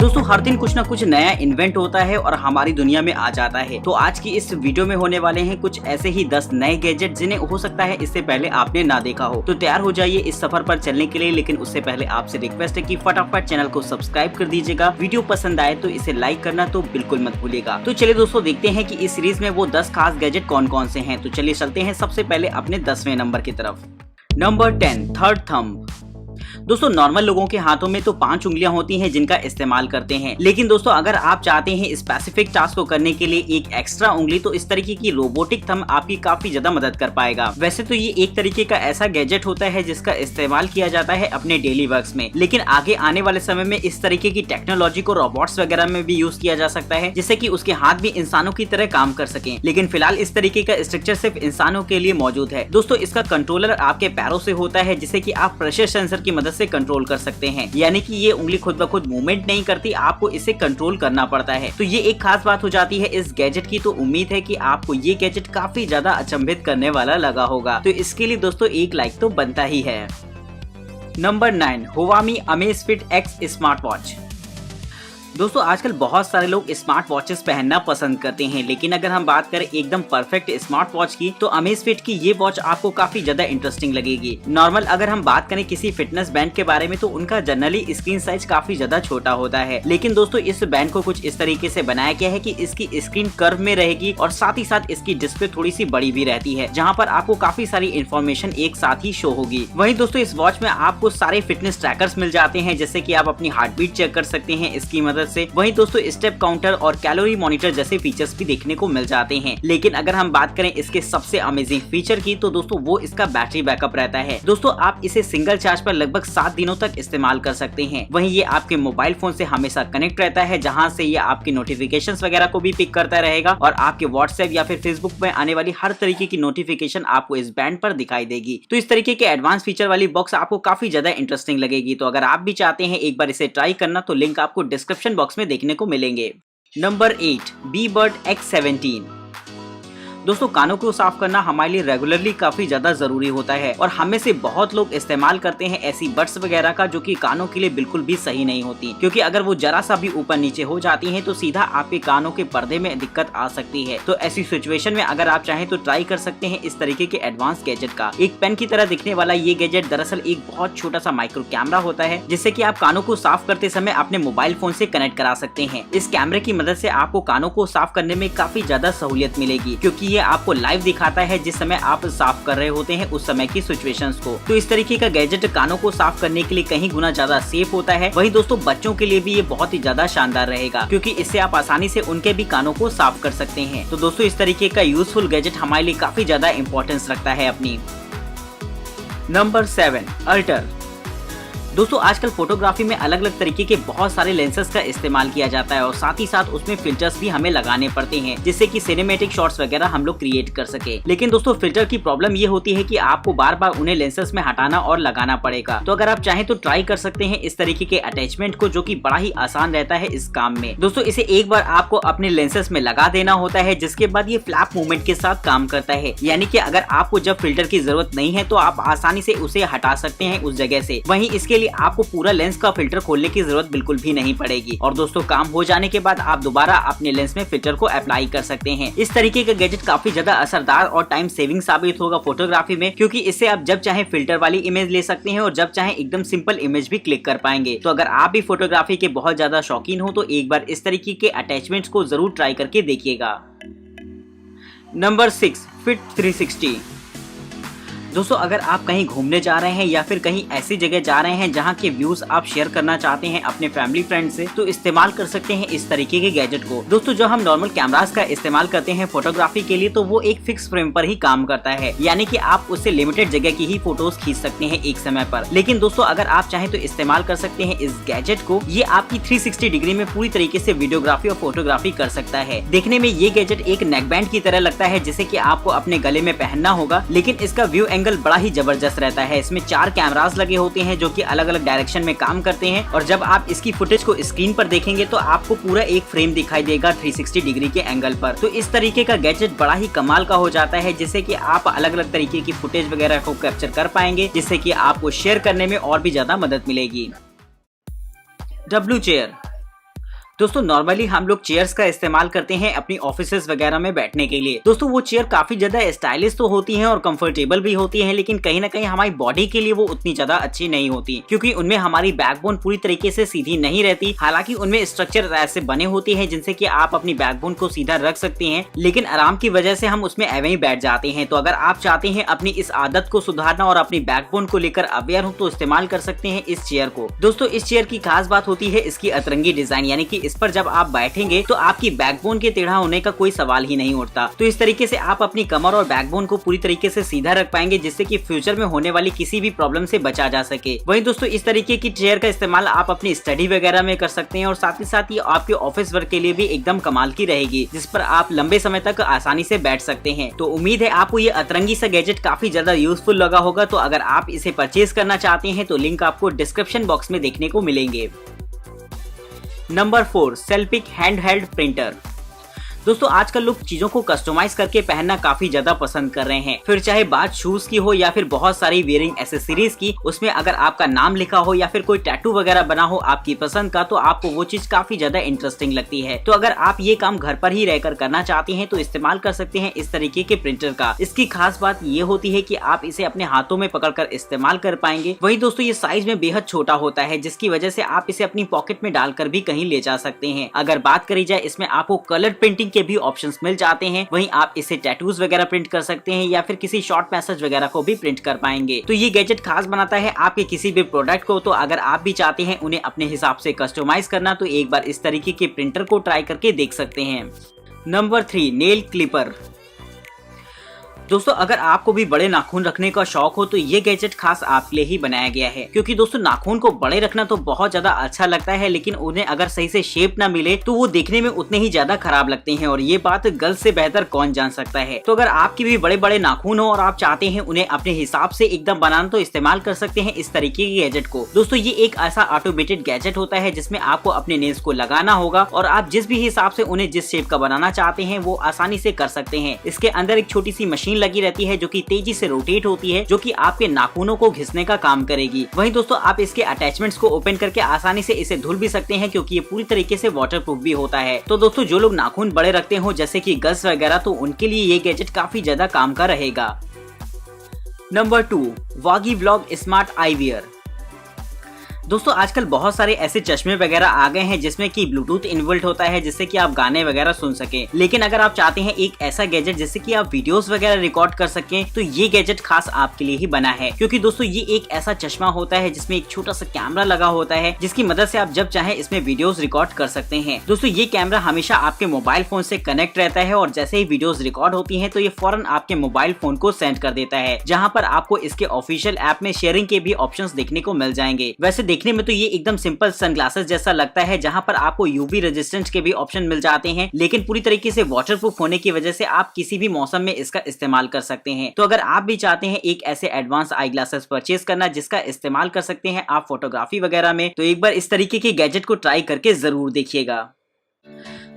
दोस्तों हर दिन कुछ ना कुछ नया इन्वेंट होता है और हमारी दुनिया में आ जाता है। तो आज की इस वीडियो में होने वाले हैं कुछ ऐसे ही 10 नए गैजेट जिन्हें हो सकता है इससे पहले आपने ना देखा हो। तो तैयार हो जाइए इस सफर पर चलने के लिए, लेकिन उससे पहले आपसे रिक्वेस्ट है कि फटाफट चैनल को सब्सक्राइब कर दीजिएगा। वीडियो पसंद आए तो इसे लाइक करना तो बिल्कुल मत भूलिएगा। तो चलिए दोस्तों देखते हैं कि इस सीरीज में वो 10 खास गैजेट कौन कौन से हैं। तो चलिए चलते हैं सबसे पहले अपने 10वें नंबर की तरफ। Number 10, third thumb. दोस्तों नॉर्मल लोगों के हाथों में तो 5 उंगलियां होती हैं जिनका इस्तेमाल करते हैं, लेकिन दोस्तों अगर आप चाहते हैं स्पेसिफिक टास्क को करने के लिए एक एक्स्ट्रा उंगली, तो इस तरीके की रोबोटिक थंब आपकी काफी ज्यादा मदद कर पाएगा। वैसे तो ये एक तरीके का ऐसा गैजेट होता है जिसका इस्तेमाल किया जाता है अपने डेली वर्क्स में, लेकिन आगे आने वाले समय में इस तरीके की टेक्नोलॉजी को रोबोट्स वगैरह में भी यूज किया जा सकता है, जिससे कि उसके हाथ भी इंसानों की तरह काम कर सकें। लेकिन फिलहाल इस तरीके का स्ट्रक्चर सिर्फ इंसानों के लिए मौजूद है। दोस्तों इसका कंट्रोलर आपके पैरों से होता है, जिसे कि आप प्रेशर सेंसर की मदद से कंट्रोल कर सकते हैं। यानी कि ये उंगली खुद ब खुद मूवमेंट नहीं करती, आपको इसे कंट्रोल करना पड़ता है। तो ये एक खास बात हो जाती है इस गैजेट की। तो उम्मीद है कि आपको ये गैजेट काफी ज्यादा अचंभित करने वाला लगा होगा। तो इसके लिए दोस्तों एक लाइक तो बनता ही है। Number 9, Huawei Amazfit X smart watch. दोस्तों आजकल बहुत सारे लोग स्मार्ट वॉचेस पहनना पसंद करते हैं, लेकिन अगर हम बात करें एकदम परफेक्ट स्मार्ट वॉच की, तो अमेज़फिट की ये वॉच आपको काफी ज्यादा इंटरेस्टिंग लगेगी। नॉर्मल अगर हम बात करें किसी फिटनेस बैंड के बारे में, तो उनका जनरली स्क्रीन साइज काफी ज्यादा छोटा होता है, लेकिन दोस्तों इस बैंड को कुछ इस तरीके से बनाया गया है कि इसकी स्क्रीन कर्व में रहेगी और साथ ही साथ इसकी डिस्प्ले थोड़ी सी बड़ी भी रहती है, जहाँ पर आपको काफी सारी इन्फॉर्मेशन एक साथ ही शो होगी। वहीं दोस्तों इस वॉच में आपको सारे फिटनेस ट्रैकर्स मिल जाते हैं, जैसे कि आप अपनी हार्ट बीट चेक कर सकते हैं इसकी मदद से। वहीं दोस्तों स्टेप काउंटर और कैलोरी मॉनिटर जैसे फीचर्स भी देखने को मिल जाते हैं। लेकिन अगर हम बात करें इसके सबसे अमेजिंग फीचर की, तो दोस्तों वो इसका बैटरी बैकअप रहता है। दोस्तों आप इसे सिंगल चार्ज पर लगभग 7 दिनों तक इस्तेमाल कर सकते हैं। वहीं ये आपके मोबाइल फोन से हमेशा कनेक्ट रहता है, जहां से ये आपकी नोटिफिकेशंस वगैरह को भी पिक करता रहेगा और आपके व्हाट्सएप या फिर फेसबुक में आने वाली हर तरीके की नोटिफिकेशन आपको इस बैंड पर दिखाई देगी। तो इस तरीके के एडवांस फीचर वाली बॉक्स आपको काफी ज्यादा इंटरेस्टिंग लगेगी। तो अगर आप भी चाहते हैं एक बार इसे ट्राई करना, तो लिंक आपको डिस्क्रिप्शन बॉक्स में देखने को मिलेंगे। Number 8, Beebird X17। दोस्तों कानों को साफ करना हमारे लिए रेगुलरली काफी ज्यादा जरूरी होता है और हमें से बहुत लोग इस्तेमाल करते हैं ऐसी बड्स वगैरह का जो कि कानों के लिए बिल्कुल भी सही नहीं होती, क्योंकि अगर वो जरा सा भी ऊपर नीचे हो जाती हैं तो सीधा आपके कानों के पर्दे में दिक्कत आ सकती है। तो ऐसी सिचुएशन में अगर आप चाहें तो ट्राई कर सकते हैं इस तरीके के एडवांस गैजेट का। एक पेन की तरह दिखने वाला ये गैजेट दरअसल एक बहुत छोटा सा माइक्रो कैमरा होता है, जिससे कि आप कानों को साफ करते समय अपने मोबाइल फोन से कनेक्ट करा सकते हैं। इस कैमरे की मदद से आपको कानों को साफ करने में काफी ज्यादा सहूलियत मिलेगी, क्योंकि ये आपको लाइव दिखाता है जिस समय आप साफ कर रहे होते हैं उस समय की सिचुएशंस को। तो इस तरीके का गैजेट कानों को साफ करने के लिए कहीं गुना ज्यादा सेफ होता है। वहीं दोस्तों बच्चों के लिए भी ये बहुत ही ज्यादा शानदार रहेगा, क्योंकि इससे आप आसानी से उनके भी कानों को साफ कर सकते हैं। तो दोस्तों इस तरीके का यूजफुल गैजेट हमारे लिए काफी ज्यादा इंपॉर्टेंस रखता है अपनी। Number 7, alter. दोस्तों आजकल फोटोग्राफी में अलग अलग तरीके के बहुत सारे लेंसेज का इस्तेमाल किया जाता है और साथ ही साथ उसमें फिल्टर्स भी हमें लगाने पड़ते हैं, जिससे कि सिनेमैटिक शॉट्स वगैरह हम लोग क्रिएट कर सके। लेकिन दोस्तों फिल्टर की प्रॉब्लम ये होती है कि आपको बार बार उन्हें लेंसेज में हटाना और लगाना पड़ेगा। तो अगर आप चाहें तो ट्राई कर सकते हैं इस तरीके के अटैचमेंट को, जो कि बड़ा ही आसान रहता है इस काम में। दोस्तों इसे एक बार आपको अपने लेंसेज में लगा देना होता है, जिसके बाद ये फ्लैप मूवमेंट के साथ काम करता है। यानी कि अगर आपको जब फिल्टर की जरूरत नहीं है तो आप आसानी से उसे हटा सकते हैं उस जगह से। वहीं इसके लिए आपको पूरा लेंस का फिल्टर खोलने की जरूरत बिल्कुल भी नहीं पड़ेगी और दोस्तों काम हो जाने के बाद आप दोबारा अपने लेंस में फिल्टर को अप्लाई कर सकते हैं। इस तरीके का गैजेट काफी ज्यादा असरदार और टाइम सेविंग साबित होगा फोटोग्राफी में, क्योंकि इससे आप जब चाहे फिल्टर वाली इमेज ले सकते हैं और जब चाहे एकदम सिंपल इमेज भी क्लिक कर पाएंगे। तो अगर आप भी फोटोग्राफी के बहुत ज्यादा शौकीन हो तो एक बार इस तरीके के अटैचमेंट्स को जरूर ट्राई करके देखिएगा। Number 6, fit 360। दोस्तों अगर आप कहीं घूमने जा रहे हैं या फिर कहीं ऐसी जगह जा रहे हैं जहां के व्यूज आप शेयर करना चाहते हैं अपने फैमिली फ्रेंड से, तो इस्तेमाल कर सकते हैं इस तरीके के गैजेट को। दोस्तों जो हम नॉर्मल कैमरास का इस्तेमाल करते हैं फोटोग्राफी के लिए, तो वो एक फिक्स फ्रेम पर ही काम करता है, यानी कि आप उससे लिमिटेड जगह की ही फोटोज खींच सकते हैं एक समय पर। लेकिन दोस्तों अगर आप चाहें तो इस्तेमाल कर सकते हैं इस गैजेट को। ये आपकी 360 डिग्री में पूरी तरीके से वीडियोग्राफी और फोटोग्राफी कर सकता है। देखने में ये गैजेट एक नेक बैंड की तरह लगता है, जिसे कि आपको अपने गले में पहनना होगा, लेकिन इसका व्यू एंगल बड़ा ही जबरदस्त रहता है। इसमें 4 कैमरास लगे होते हैं जो कि अलग अलग डायरेक्शन में काम करते हैं और जब आप इसकी फुटेज को स्क्रीन पर देखेंगे तो आपको पूरा एक फ्रेम दिखाई देगा 360 डिग्री के एंगल पर। तो इस तरीके का गैजेट बड़ा ही कमाल का हो जाता है, जिससे कि आप अलग अलग तरीके की फुटेज वगैरह को कैप्चर कर पाएंगे, जिससे कि आपको शेयर करने में और भी ज्यादा मदद मिलेगी। W chair. दोस्तों नॉर्मली हम लोग चेयर्स का इस्तेमाल करते हैं अपनी ऑफिसेस वगैरह में बैठने के लिए। दोस्तों वो चेयर काफी ज्यादा स्टाइलिश तो होती हैं और कंफर्टेबल भी होती हैं, लेकिन कहीं ना कहीं हमारी बॉडी के लिए वो उतनी ज्यादा अच्छी नहीं होती, क्योंकि उनमें हमारी बैकबोन पूरी तरीके से सीधी नहीं रहती। हालांकि उनमें स्ट्रक्चर ऐसे बने होते हैं जिनसे कि आप अपनी बैकबोन को सीधा रख सकते हैं, लेकिन आराम की वजह से हम उसमें एवं ही बैठ जाते हैं। तो अगर आप चाहते हैं अपनी इस आदत को सुधारना और अपनी बैकबोन को लेकर अवेयर हो तो इस्तेमाल कर सकते हैं इस चेयर को। दोस्तों इस चेयर की खास बात होती है इसकी अतरंगी डिजाइन, यानी कि इस पर जब आप बैठेंगे तो आपकी बैकबोन के टेढ़ा होने का कोई सवाल ही नहीं उठता। तो इस तरीके से आप अपनी कमर और बैकबोन को पूरी तरीके से सीधा रख पाएंगे, जिससे कि फ्यूचर में होने वाली किसी भी प्रॉब्लम से बचा जा सके। वहीं दोस्तों इस तरीके की चेयर का इस्तेमाल आप अपनी स्टडी वगैरह में कर सकते हैं और साथ ही साथ ये आपके ऑफिस वर्क के लिए भी एकदम कमाल की रहेगी, जिस पर आप लंबे समय तक आसानी से बैठ सकते हैं। तो उम्मीद है आपको ये अतरंगी सा गैजेट काफी ज्यादा यूजफुल लगा होगा। तो अगर आप इसे परचेज करना चाहते हैं तो लिंक आपको डिस्क्रिप्शन बॉक्स में देखने को मिलेंगे। Number 4, Selpic handheld printer. दोस्तों आजकल लोग चीजों को कस्टमाइज करके पहनना काफी ज्यादा पसंद कर रहे हैं, फिर चाहे बात शूज की हो या फिर बहुत सारी वेयरिंग एसेसरीज की, उसमें अगर आपका नाम लिखा हो या फिर कोई टैटू वगैरह बना हो आपकी पसंद का, तो आपको वो चीज काफी ज्यादा इंटरेस्टिंग लगती है। तो अगर आप ये काम घर पर ही रहकर करना चाहते हैं तो इस्तेमाल कर सकते हैं इस तरीके के प्रिंटर का। इसकी खास बात ये होती है कि आप इसे अपने हाथों में पकड़कर इस्तेमाल कर पाएंगे। वहीं दोस्तों ये साइज में बेहद छोटा होता है, जिसकी वजह से आप इसे अपनी पॉकेट में डालकर भी कहीं ले जा सकते हैं। अगर बात करी जाए इसमें आपको कलर प्रिंटिंग के भी ऑप्शंस मिल जाते हैं। वहीं आप इसे टैटूज वगैरह प्रिंट कर सकते हैं या फिर किसी शॉर्ट मैसेज वगैरह को भी प्रिंट कर पाएंगे। तो ये गैजेट खास बनाता है आपके किसी भी प्रोडक्ट को। तो अगर आप भी चाहते हैं उन्हें अपने हिसाब से कस्टमाइज करना, तो एक बार इस तरीके के प्रिंटर को ट्राई करके देख सकते हैं। Number 3, nail clipper. दोस्तों अगर आपको भी बड़े नाखून रखने का शौक हो तो ये गैजेट खास आपके लिए ही बनाया गया है, क्योंकि दोस्तों नाखून को बड़े रखना तो बहुत ज्यादा अच्छा लगता है, लेकिन उन्हें अगर सही से शेप ना मिले तो वो देखने में उतने ही ज्यादा खराब लगते हैं, और ये बात गर्ल्स से बेहतर कौन जान सकता है। तो अगर आपके भी बड़े बड़े नाखून हो और आप चाहते हैं उन्हें अपने हिसाब से एकदम बनाना, तो इस्तेमाल कर सकते हैं इस तरीके के गैजेट को। दोस्तों ये एक ऐसा ऑटोमेटेड गैजेट होता है जिसमें आपको अपने नेल्स को लगाना होगा और आप जिस भी हिसाब से उन्हें जिस शेप का बनाना चाहते हैं वो आसानी से कर सकते हैं। इसके अंदर एक छोटी सी मशीन लगी रहती है जो कि तेजी से रोटेट होती है, जो कि आपके नाखूनों को घिसने का काम करेगी। वहीं दोस्तों आप इसके अटैचमेंट्स को ओपन करके आसानी से इसे धुल भी सकते हैं, क्योंकि ये पूरी तरीके से वाटरप्रूफ भी होता है। तो दोस्तों जो लोग नाखून बड़े रखते हो जैसे कि गर्ल्स वगैरह, तो उनके लिए ये गैजेट काफी ज्यादा काम का रहेगा। Number 2, वागी vlog smart I wear. दोस्तों आजकल बहुत सारे ऐसे चश्मे वगैरह आ गए हैं जिसमें कि ब्लूटूथ इनबिल्ट होता है, जिससे कि आप गाने वगैरह सुन सके। लेकिन अगर आप चाहते हैं एक ऐसा गैजेट जिससे कि आप वीडियोस वगैरह रिकॉर्ड कर सकें, तो ये गैजेट खास आपके लिए ही बना है। क्योंकि दोस्तों ये एक ऐसा चश्मा होता है जिसमें एक छोटा सा कैमरा लगा होता है, जिसकी मदद से आप जब चाहे इसमें वीडियोस रिकॉर्ड कर सकते हैं। दोस्तों ये कैमरा हमेशा आपके मोबाइल फोन से कनेक्ट रहता है, और जैसे ही वीडियोस रिकॉर्ड होती है तो ये फौरन आपके मोबाइल फोन को सेंड कर देता है, जहाँ पर आपको इसके ऑफिशियल ऐप में शेयरिंग के भी ऑप्शंस देखने को मिल जाएंगे। वैसे देखने में तो ये एकदम सिंपल सनग्लासेस जैसा लगता है, जहां पर आपको यूवी रेजिस्टेंस के भी ऑप्शन मिल जाते हैं, लेकिन पूरी तरीके से वाटरप्रूफ होने की वजह से आप किसी भी मौसम में इसका इस्तेमाल कर सकते हैं। तो अगर आप भी चाहते हैं एक ऐसे एडवांस आई ग्लासेस परचेज करना जिसका इस्तेमाल कर सकते हैं आप फोटोग्राफी वगैरह में, तो एक बार इस तरीके के गैजेट को ट्राई करके जरूर देखिएगा।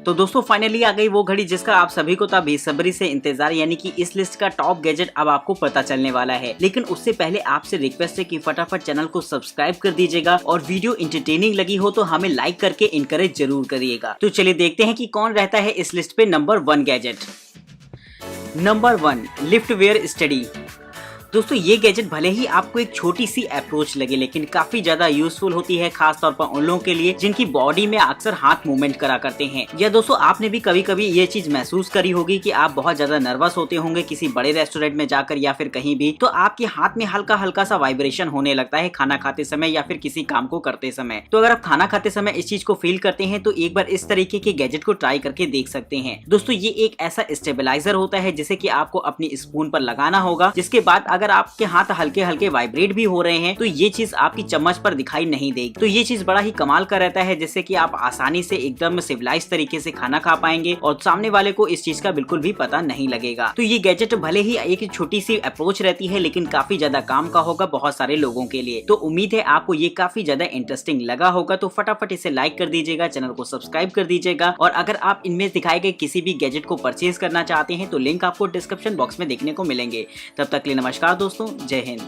तो दोस्तों फाइनली आ गई वो घड़ी जिसका आप सभी को था बेसब्री से इंतजार, यानी कि इस लिस्ट का टॉप गैजेट अब आपको पता चलने वाला है। लेकिन उससे पहले आपसे रिक्वेस्ट है कि फटाफट चैनल को सब्सक्राइब कर दीजिएगा, और वीडियो इंटरटेनिंग लगी हो तो हमें लाइक करके इनकरेज जरूर करिएगा। तो चलिए देखते हैं कि कौन रहता है इस लिस्ट पे number 1 gadget. Number 1, lift wear study. दोस्तों ये गैजेट भले ही आपको एक छोटी सी अप्रोच लगे, लेकिन काफी ज्यादा यूजफुल होती है, खास तौर पर उन लोगों के लिए जिनकी बॉडी में अक्सर हाथ मूवमेंट करा करते हैं। या दोस्तों आपने भी कभी कभी ये चीज महसूस करी होगी कि आप बहुत ज्यादा नर्वस होते होंगे किसी बड़े रेस्टोरेंट में जाकर या फिर कहीं भी, तो आपके हाथ में हल्का हल्का सा वाइब्रेशन होने लगता है खाना खाते समय या फिर किसी काम को करते समय। तो अगर आप खाना खाते समय इस चीज को फील करते हैं तो एक बार इस तरीके के गैजेट को ट्राई करके देख सकते हैं। दोस्तों ये एक ऐसा स्टेबलाइजर होता है जिसे कि आपको अपनी स्पून पर लगाना होगा, जिसके बाद अगर आपके हाथ हल्के हल्के वाइब्रेट भी हो रहे हैं तो ये चीज आपकी चम्मच पर दिखाई नहीं देगी। तो ये चीज बड़ा ही कमाल का रहता है, जिससे कि आप आसानी से एकदम सिविलाइज तरीके से खाना खा पाएंगे और सामने वाले को इस चीज का बिल्कुल भी पता नहीं लगेगा। तो ये गैजेट भले ही एक छोटी सी अप्रोच रहती है, लेकिन काफी ज्यादा काम का होगा बहुत सारे लोगों के लिए। तो उम्मीद है आपको ये काफी ज्यादा इंटरेस्टिंग लगा होगा। तो फटाफट इसे लाइक कर दीजिएगा, चैनल को सब्सक्राइब कर दीजिएगा, और अगर आप इनमें दिखाए गए किसी भी गैजेट को परचेज करना चाहते हैं तो लिंक आपको डिस्क्रिप्शन बॉक्स में देखने को मिलेंगे। तब तक के लिए नमस्कार दोस्तों, जय हिंद।